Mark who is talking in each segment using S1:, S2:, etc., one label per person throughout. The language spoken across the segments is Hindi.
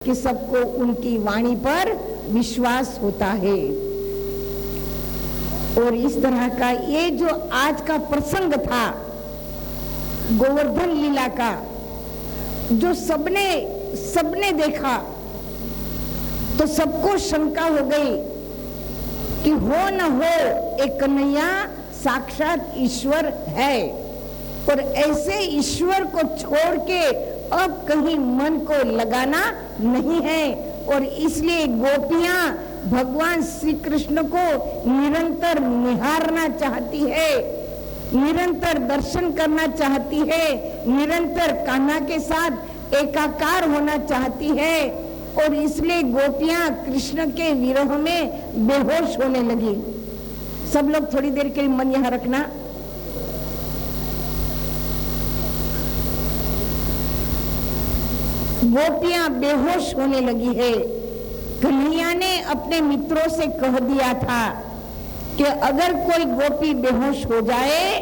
S1: कि सबको उनकी वाणी पर विश्वास होता है। और इस तरह का ये जो आज का प्रसंग था गोवर्धन लीला का, जो सबने देखा तो सबको शंका हो गई कि हो न हो एक कन्हैया साक्षात ईश्वर है, और ऐसे ईश्वर को छोड़ के अब कहीं मन को लगाना नहीं है। और इसलिए गोपियां भगवान श्री कृष्ण को निरंतर निहारना चाहती है, निरंतर दर्शन करना चाहती है, निरंतर कान्हा के साथ एकाकार होना चाहती है। और इसलिए गोपियां कृष्ण के विरह में बेहोश होने लगी। सब लोग थोड़ी देर के लिए मन यहां रखना। गोपियां बेहोश होने लगी है। कन्हैया ने अपने मित्रों से कह दिया था कि अगर कोई गोपी बेहोश हो जाए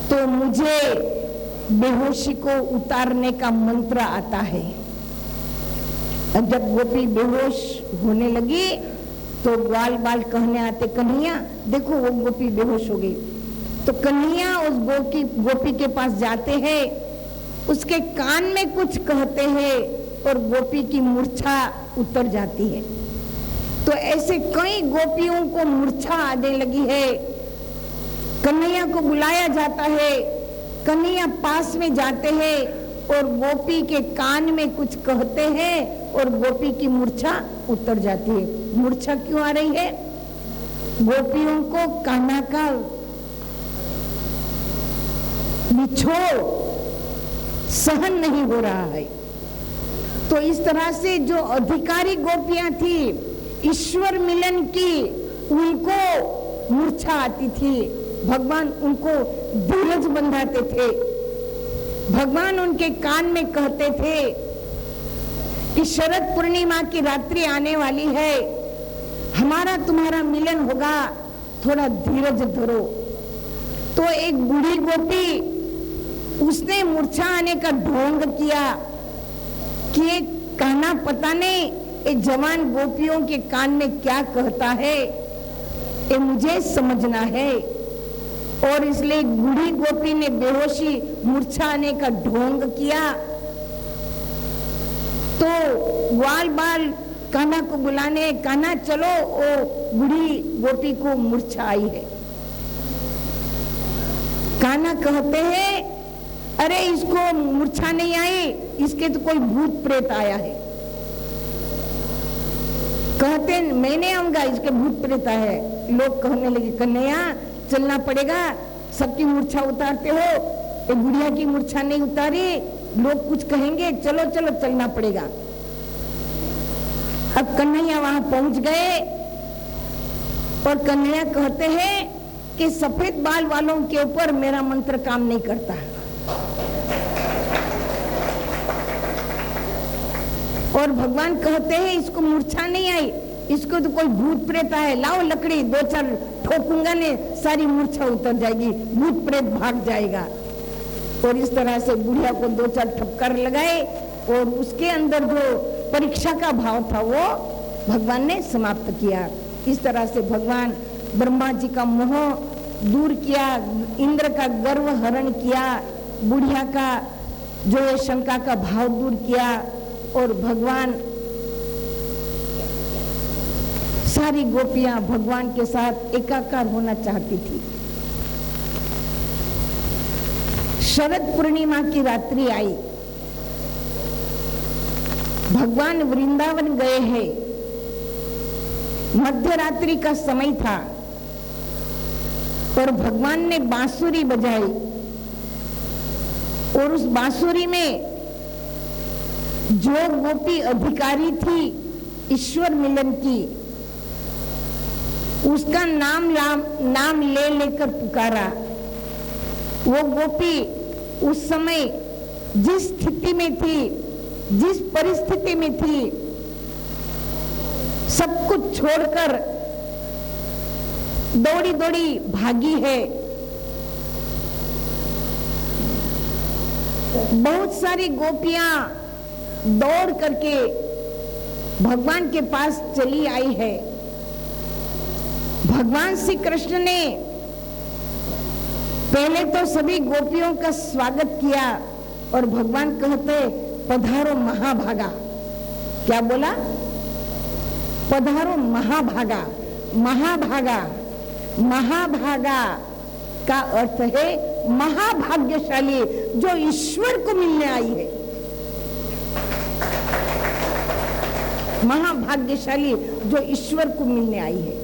S1: तो मुझे बेहोशी को उतारने का मंत्र आता है। और जब गोपी बेहोश होने लगी तो ग्वाल बाल कहने आते, कन्हैया देखो वो गोपी बेहोश हो गई। तो कन्हैया उस गोपी के पास जाते हैं, उसके कान में कुछ कहते हैं और गोपी की मूर्छा उतर जाती है। तो ऐसे कई गोपियों को मूर्छा आने लगी है। कन्हैया को बुलाया जाता है, कन्हैया पास में जाते हैं और गोपी के कान में कुछ कहते हैं और गोपी की मूर्छा उतर जाती है। मूर्छा क्यों आ रही है? गोपियों को कान्हा का बिछोड़ सहन नहीं हो रहा है। तो इस तरह से जो अधिकारी गोपियां थी ईश्वर मिलन की, उनको मूर्छा आती थी। भगवान उनको धीरज बंधाते थे। भगवान उनके कान में कहते थे कि शरद पूर्णिमा की रात्रि आने वाली है, हमारा तुम्हारा मिलन होगा, थोड़ा धीरज धरो। तो एक बूढ़ी गोपी, उसने मूर्छा आने का ढोंग किया कि ये कान्हा पता नहीं ये जवान गोपियों के कान में क्या कहता है, ये मुझे समझना है। और इसलिए बूढ़ी गोपी ने बेहोशी मूर्छा आने का ढोंग किया। तो ग्वाल बाल कान्हा को बुलाने, कान्हा चलो, ओ बूढ़ी गोपी को मूर्छा आई है। कान्हा कहते हैं, अरे इसको मूर्छा नहीं आई, इसके तो कोई भूत प्रेत आया है। कहते मैं नहीं आऊंगा, इसके भूत प्रेत आया है। लोग कहने लगे, कन्हैया चलना पड़ेगा, सबकी मूर्छा उतारते हो, ये बुढ़िया की मूर्छा नहीं उतारी, लोग कुछ कहेंगे, चलो चलो चलना पड़ेगा। अब कन्हैया वहां पहुंच गए और कन्हैया कहते हैं कि सफेद बाल वालों के ऊपर मेरा मंत्र काम नहीं करता। और भगवान कहते हैं इसको मूर्छा नहीं आई, इसको तो कोई भूत प्रेत आए, लाओ लकड़ी, दो चार ठोकूंगा ने सारी मूर्छा उतर जाएगी, भूत प्रेत भाग जाएगा। और इस तरह से बुढ़िया को दो चार ठपकर लगाए और उसके अंदर जो परीक्षा का भाव था वो भगवान ने समाप्त किया। इस तरह से भगवान ब्रह्मा जी का मोह दूर किया, इंद्र का गर्व हरण किया, बुढ़िया का जो ये शंका का भाव दूर किया। और भगवान, सारी गोपियां भगवान के साथ एकाकार होना चाहती थी। शरद पूर्णिमा की रात्रि आई, भगवान वृंदावन गए हैं, मध्य रात्रि का समय था और भगवान ने बांसुरी बजाई। और उस बांसुरी में जो गोपी अधिकारी थी ईश्वर मिलन की, उसका नाम ले लेकर पुकारा। वो गोपी उस समय जिस स्थिति में थी, जिस परिस्थिति में थी, सब कुछ छोड़कर दौड़ी दौड़ी भागी है। बहुत सारी गोपियां दौड़ करके भगवान के पास चली आई है। भगवान श्री कृष्ण ने पहले तो सभी गोपियों का स्वागत किया और भगवान कहते पधारो महाभागा। क्या बोला? पधारो महाभागा। महाभागा, महाभागा का अर्थ है महाभाग्यशाली, जो ईश्वर को मिलने आई है। महाभाग्यशाली जो ईश्वर को मिलने आई है।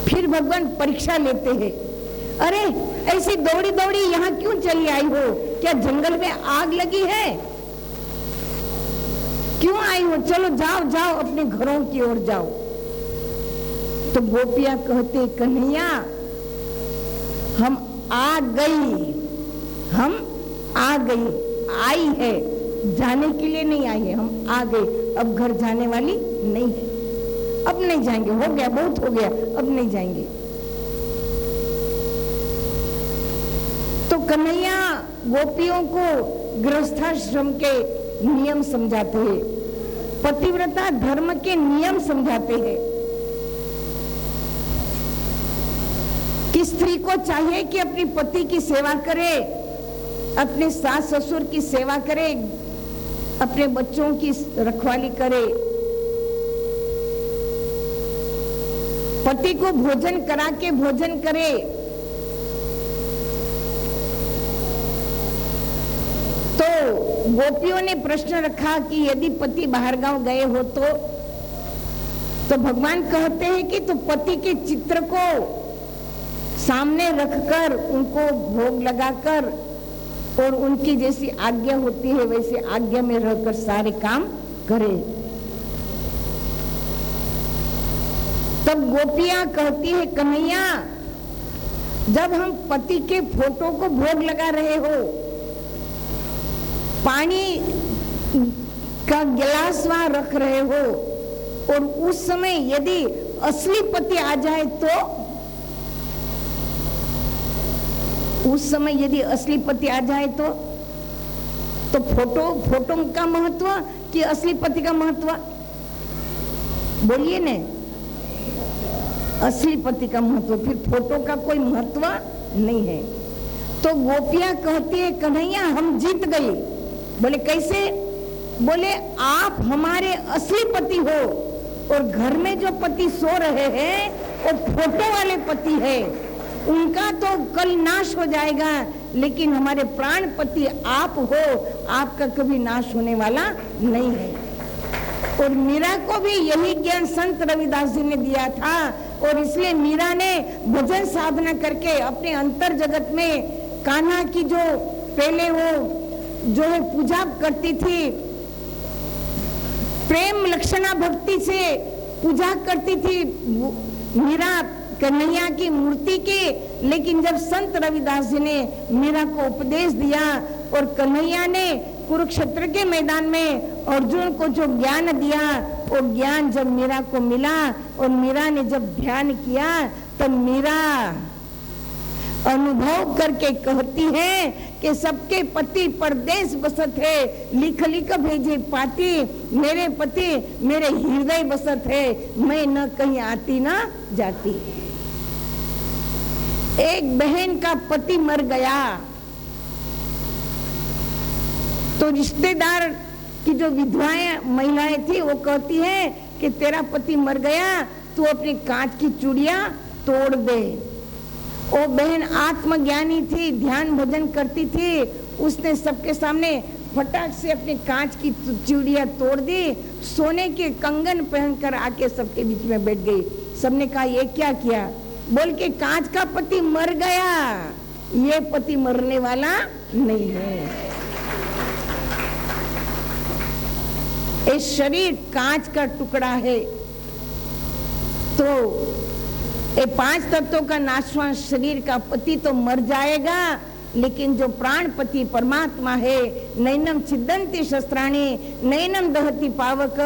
S1: फिर भगवान परीक्षा लेते हैं, अरे ऐसी दौड़ी दौड़ी यहाँ क्यों चली आई हो? क्या जंगल में आग लगी है? क्यों आई हो? चलो जाओ जाओ, अपने घरों की ओर जाओ। तो गोपियां कहते, कन्हैया हम आ गई, हम आ गई, आई है, जाने के लिए नहीं आई है, हम आ गए, अब घर जाने वाली नहीं है, अब नहीं जाएंगे, हो गया, बहुत हो गया, अब नहीं जाएंगे। तो कन्हैया गोपियों को गृहस्थाश्रम के नियम समझाते हैं, पतिव्रता धर्म के नियम समझाते हैं कि स्त्री को चाहिए कि अपनी पति की सेवा करे, अपने सास ससुर की सेवा करे, अपने बच्चों की रखवाली करे, पति को भोजन करा के भोजन करे। तो गोपियों ने प्रश्न रखा कि यदि पति बाहर गांव गए हो तो भगवान कहते हैं कि तो पति के चित्र को सामने रखकर उनको भोग लगाकर और उनकी जैसी आज्ञा होती है वैसे आज्ञा में रहकर सारे काम करे। तब गोपियां कहती है, कन्हैया जब हम पति के फोटो को भोग लगा रहे हो, पानी का गिलास वहां रख रहे हो और उस समय यदि असली पति आ जाए तो उस समय यदि असली पति आ जाए तो फोटो का महत्व कि असली पति का महत्व? बोलिए ने, असली पति का महत्व, फिर फोटो का कोई महत्व नहीं है। तो गोपियां कहती है, कन्हैया हम जीत गई। बोले कैसे? बोले आप हमारे असली पति हो और घर में जो पति सो रहे हैं वो फोटो वाले पति है, उनका तो कल नाश हो जाएगा, लेकिन हमारे प्राण पति आप हो, आपका कभी नाश होने वाला नहीं है। और मीरा को भी यही ज्ञान संत रविदास जी ने दिया था और इसलिए मीरा ने भजन साधना करके अपने अंतर जगत में कान्हा की जो पहले वो जो है पूजा करती थी, प्रेम लक्षणा भक्ति से पूजा करती थी मीरा कन्हैया की मूर्ति की, लेकिन जब संत रविदास जी ने मीरा को उपदेश दिया और कन्हैया ने कुरुक्षेत्र के मैदान में अर्जुन को जो ज्ञान दिया, वो ज्ञान जब मीरा को मिला और मीरा ने जब ध्यान किया तब मीरा अनुभव करके कहती है कि सबके पति परदेश बसत है, लिख लिख भेजे पाती, मेरे पति मेरे हृदय बसत है, मैं न कहीं आती न जाती। एक बहन का पति मर गया तो रिश्तेदार की जो विधवाएं महिलाएं थी वो कहती है कि तेरा पति मर गया, तू अपनी कांच की चूड़ियां तोड़ दे। वो बहन आत्मज्ञानी थी, ध्यान भजन करती थी, उसने सबके सामने फटाक से अपने कांच की चूड़ियां तोड़ दी, सोने के कंगन पहनकर आके सबके बीच में बैठ गई। सबने कहा ये क्या किया? बोल के कांच का पति मर गया, ये पति मरने वाला नहीं है। ये शरीर कांच का टुकड़ा है, तो ये 5 तत्वों का नाशवान शरीर का पति तो मर जाएगा, लेकिन जो प्राण पति परमात्मा है, नैनम छिदन्ति शस्त्राणि नैनम दहति पावक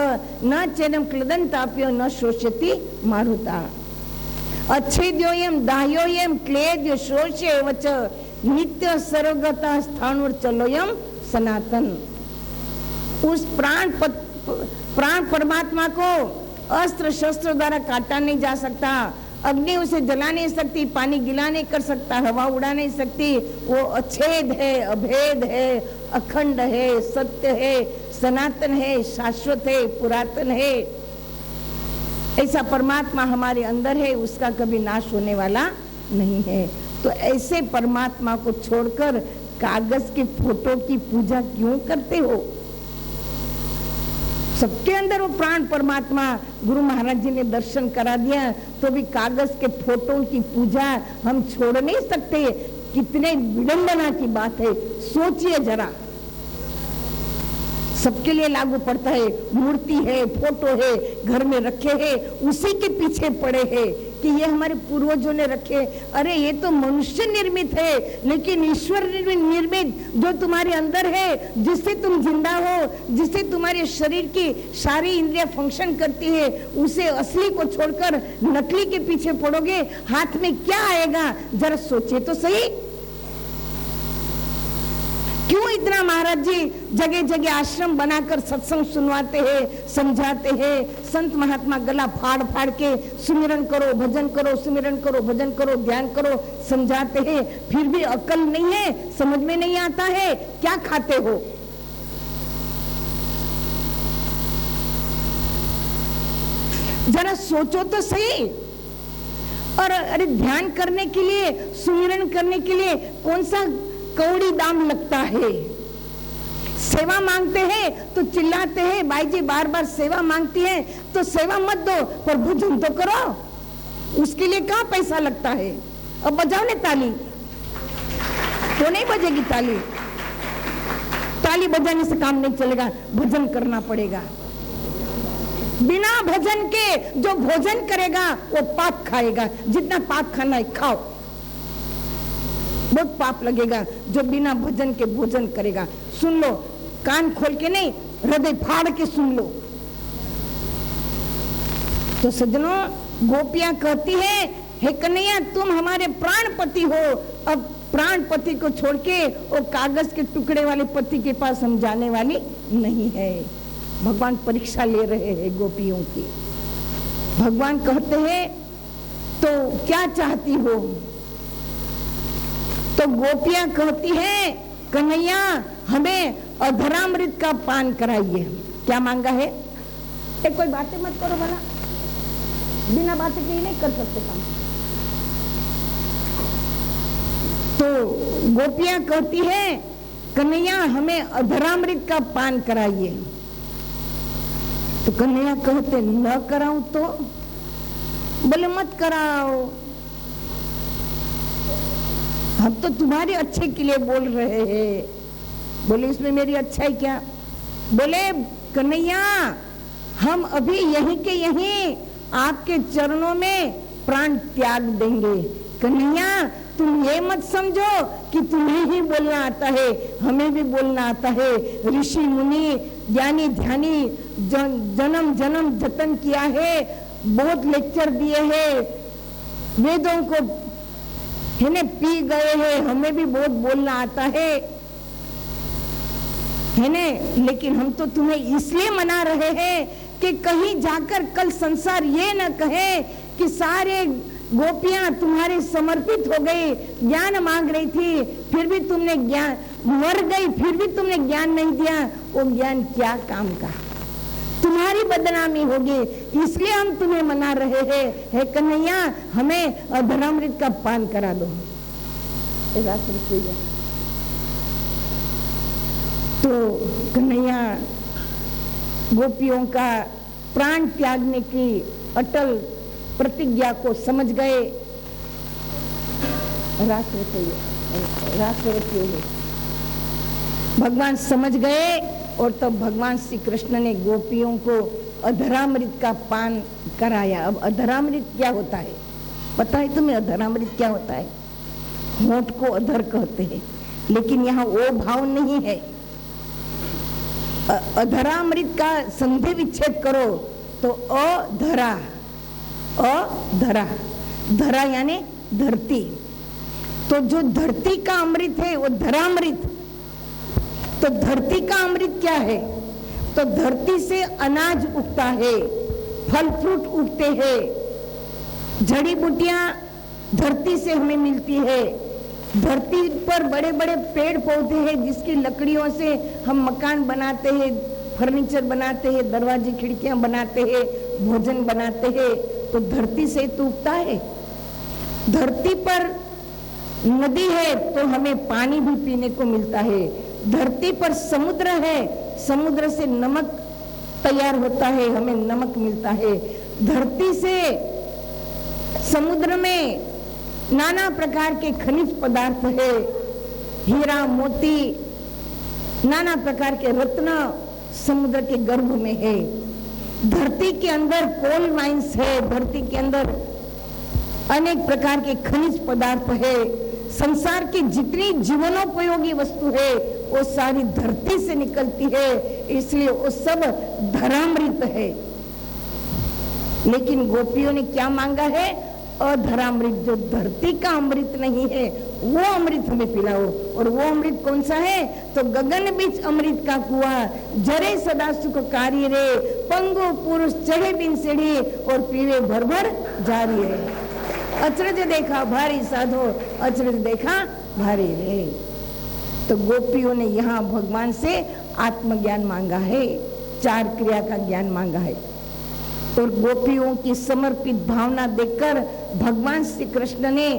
S1: न चैनम क्लदन्ताप्यो न शोष्यति मारुता अच्छेद्योयम दाह्योयम क्लेद्य शोष्य वच नित्य सर्वगता स्थानुर चलोयम सनातन। उस प्राण परमात्मा को अस्त्र शस्त्र द्वारा काटा नहीं जा सकता, अग्नि उसे जला नहीं सकती, पानी गिला नहीं कर सकता, हवा उड़ा नहीं सकती। वो अछेद है, अभेद है, अखंड है, सत्य है, सनातन है, शाश्वत है, पुरातन है। ऐसा परमात्मा हमारे अंदर है, उसका कभी नाश होने वाला नहीं है। तो ऐसे परमात्मा को छोड़कर कागज के फोटो की पूजा क्यों करते हो? सबके अंदर वो प्राण परमात्मा गुरु महाराज जी ने दर्शन करा दिया, तो भी कागज के फोटो की पूजा हम छोड़ नहीं सकते। कितने विडंबना की बात है, सोचिए जरा। सबके लिए लागू पड़ता है। मूर्ति है, फोटो है, घर में रखे हैं, उसी के पीछे पड़े हैं कि ये हमारे पूर्वजों ने रखे। अरे ये तो मनुष्य निर्मित है, लेकिन ईश्वर निर्मित जो तुम्हारे अंदर है, जिससे तुम जिंदा हो, जिससे तुम्हारे शरीर की सारी इंद्रियां फंक्शन करती है, उसे असली को छोड़कर नकली के पीछे पड़ोगे, हाथ में क्या आएगा? जरा सोचिए तो सही। क्यों इतना महाराज जी जगह जगह आश्रम बनाकर सत्संग सुनवाते हैं, समझाते हैं? संत महात्मा गला फाड़ फाड़ के सुमिरन करो, भजन करो, सुमिरन करो, भजन करो, ध्यान करो, समझाते हैं, फिर भी अकल नहीं है, समझ में नहीं आता है। क्या खाते हो? जरा सोचो तो सही। और अरे ध्यान करने के लिए, सुमिरन करने के लिए कौन सा कौड़ी दाम लगता है? सेवा मांगते हैं तो चिल्लाते हैं, भाई जी बार बार सेवा मांगती है तो सेवा मत दो, पर भजन तो करो। उसके लिए कहाँ पैसा लगता है? अब बजाओ ने ताली, तो नहीं बजेगी ताली। ताली बजाने से काम नहीं चलेगा, भजन करना पड़ेगा। बिना भजन के जो भोजन करेगा वो पाप खाएगा। जितना पाप खाना है खाओ, बहुत पाप लगेगा जो बिना भजन के भोजन करेगा। सुन लो, कान खोल के नहीं, हृदय फाड़ के सुन लो। तो सज्जनों, गोपियां कहती है, हे कन्हैया तुम हमारे प्राणपति हो। अब प्राणपति को छोड़ के वो कागज के टुकड़े वाले पति के पास हम जाने वाली नहीं है। भगवान परीक्षा ले रहे हैं गोपियों की। भगवान कहते हैं तो क्या चाहती हो? तो गोपियां कहती है, कन्हैया हमें अधरामृत का पान कराइए। क्या मांगा है? एक कोई बातें मत करो भला, बिना बातें के ही नहीं कर सकते काम। तो गोपियां कहती है, कन्हैया हमें अधरामृत का पान कराइए। तो कन्हैया कहते, न कराऊं तो? बोले मत कराओ, हम तो तुम्हारे अच्छे के लिए बोल रहे हैं। बोले इसमें मेरी अच्छाई क्या? बोले कन्हैया हम अभी यहीं के यहीं आपके चरणों में प्राण त्याग देंगे। कन्हैया तुम ये मत समझो कि तुम्हें ही बोलना आता है, हमें भी बोलना आता है। ऋषि मुनि ज्ञानी ध्यानी जन्म जन्म जतन किया है, बहुत लेक्चर दिए हैं, वेदों को है पी गए हैं, हमें भी बहुत बोलना आता है ने? लेकिन हम तो तुम्हें इसलिए मना रहे हैं कि कहीं जाकर कल संसार ये न कहे कि सारे गोपियां तुम्हारे समर्पित हो गई, ज्ञान मांग रही थी, फिर भी तुमने ज्ञान, मर गई फिर भी तुमने ज्ञान नहीं दिया। वो ज्ञान क्या काम का? तुम्हारी बदनामी होगी, इसलिए हम तुम्हें मना रहे हैं। हे कन्हैया हमें अधरामृत का पान करा दो। तो कन्हैया गोपियों का प्राण त्यागने की अटल प्रतिज्ञा को समझ गए। भगवान समझ गए और तब भगवान श्री कृष्ण ने गोपियों को अधरामृत का पान कराया। अब अधरामृत क्या होता है पता है तुम्हें? अधरामृत क्या होता है? होंठ को अधर कहते हैं, लेकिन यहाँ वो भाव नहीं है। अधरामृत का संधि विच्छेद करो तो अधरा, अधरा, धरा यानी धरती। तो जो धरती का अमृत है वो धरामृत। तो धरती का अमृत क्या है? तो तो धरती से अनाज उगता है, फल फ्रूट उगते हैं, जड़ी बूटियां धरती से हमें मिलती है। धरती पर बड़े बड़े पेड़ पौधे हैं जिसकी लकड़ियों से हम मकान बनाते हैं, फर्नीचर बनाते हैं, दरवाजे खिड़कियां बनाते हैं, भोजन बनाते हैं। तो धरती से तो उगता है। धरती पर नदी है तो हमें पानी भी पीने को मिलता है। धरती पर समुद्र है, समुद्र से नमक तैयार होता है, हमें नमक मिलता है। धरती से समुद्र में नाना प्रकार के खनिज पदार्थ है, हीरा मोती, नाना प्रकार के रत्न समुद्र के गर्भ में है। धरती के अंदर कोल माइंस है, धरती के अंदर अनेक प्रकार के खनिज पदार्थ है। संसार की जितनी जीवनोपयोगी वस्तु है वो सारी धरती से निकलती है, इसलिए वो सब धरामृत है। लेकिन गोपियों ने क्या मांगा है? अधरामृत, जो धरती का अमृत नहीं है वो अमृत हमें पिलाओ। और वो अमृत कौन सा है? तो गगन बीच अमृत का कुआं, जरे सदा सुखकारी रे, पंगु पुरुष चढ़े बिन सीढ़ी और पीवे भर भर जारी रे। अचरज देखा भारी साधो, अचरज देखा भारी रे। तो गोपियों ने यहाँ भगवान से आत्मज्ञान मांगा है, 4 क्रिया का ज्ञान मांगा है। और गोपियों की समर्पित भावना देखकर भगवान श्री कृष्ण ने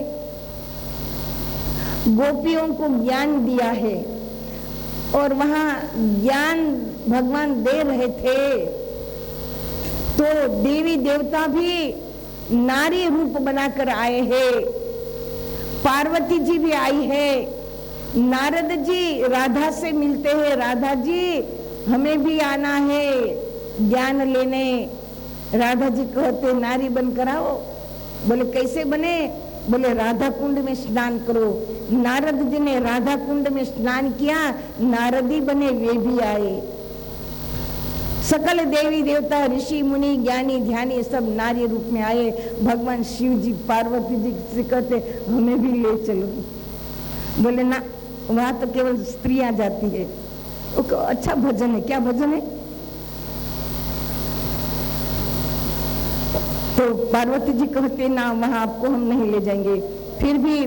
S1: गोपियों को ज्ञान दिया है। और वहां ज्ञान भगवान दे रहे थे तो देवी देवता भी नारी रूप बनाकर आए हैं। पार्वती जी भी आई है, नारद जी राधा से मिलते हैं, राधा जी हमें भी आना है ज्ञान लेने। राधा जी कहते नारी बनकर आओ। बोले कैसे बने? बोले राधा कुंड में स्नान करो। नारद जी ने राधा कुंड में स्नान किया, नारदी बने, वे भी आए। सकल देवी देवता ऋषि मुनि ज्ञानी ध्यानी सब नारी रूप में आए। भगवान शिव जी पार्वती जी से कहते हमें भी ले चलो। बोले ना, वहां तो केवल स्त्रियां जाती है। अच्छा भजन है। क्या भजन है? तो पार्वती जी कहते ना, वहां आपको हम नहीं ले जाएंगे। फिर भी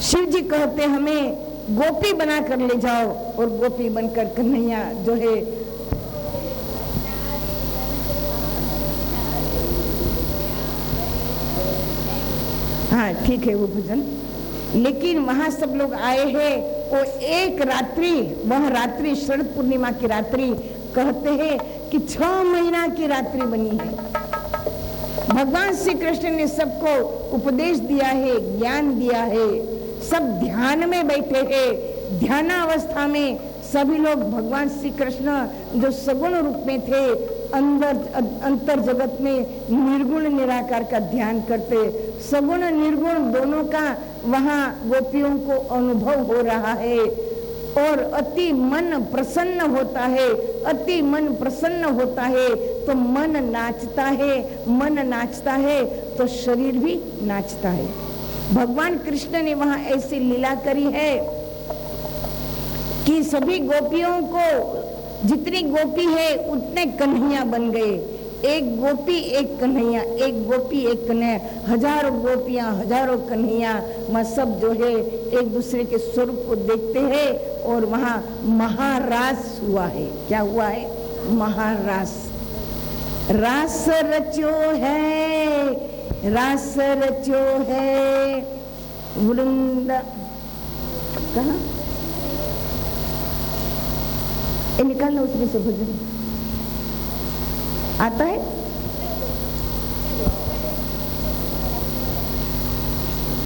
S1: शिव जी कहते हमें गोपी बनाकर ले जाओ। और गोपी बनकर कन्हैया जो है हाँ ठीक है वो भजन। लेकिन वहां सब लोग आए हैं। वो एक रात्रि, वह रात्रि शरद पूर्णिमा की रात्रि, कहते हैं कि 6 महीना की रात्रि बनी है। भगवान श्री कृष्ण ने सबको उपदेश दिया है, ज्ञान दिया है। सब ध्यान में बैठे हैं। ध्यानावस्था में सभी लोग भगवान श्री कृष्ण जो सगुण रूप में थे, अंतर जगत में निर्गुण निराकार का ध्यान करते। सगुण निर्गुण दोनों का वहाँ गोपियों को अनुभव हो रहा है। और अति मन प्रसन्न होता है। अति मन प्रसन्न होता है तो मन नाचता है, मन नाचता है तो शरीर भी नाचता है। भगवान कृष्ण ने वहां ऐसी लीला करी है कि सभी गोपियों को, जितनी गोपी है उतने कन्हैया बन गए। एक गोपी एक कन्हैया, एक गोपी एक कन्हैया, हजारों गोपियां हजारों कन्हैया, वह सब जो है एक दूसरे के स्वरूप को देखते हैं। और वहां महारास हुआ है। क्या हुआ है? महारास। रास रचो है, रास रचो है वृंदा। कहाँ निकालना उसमें से भजन आता है।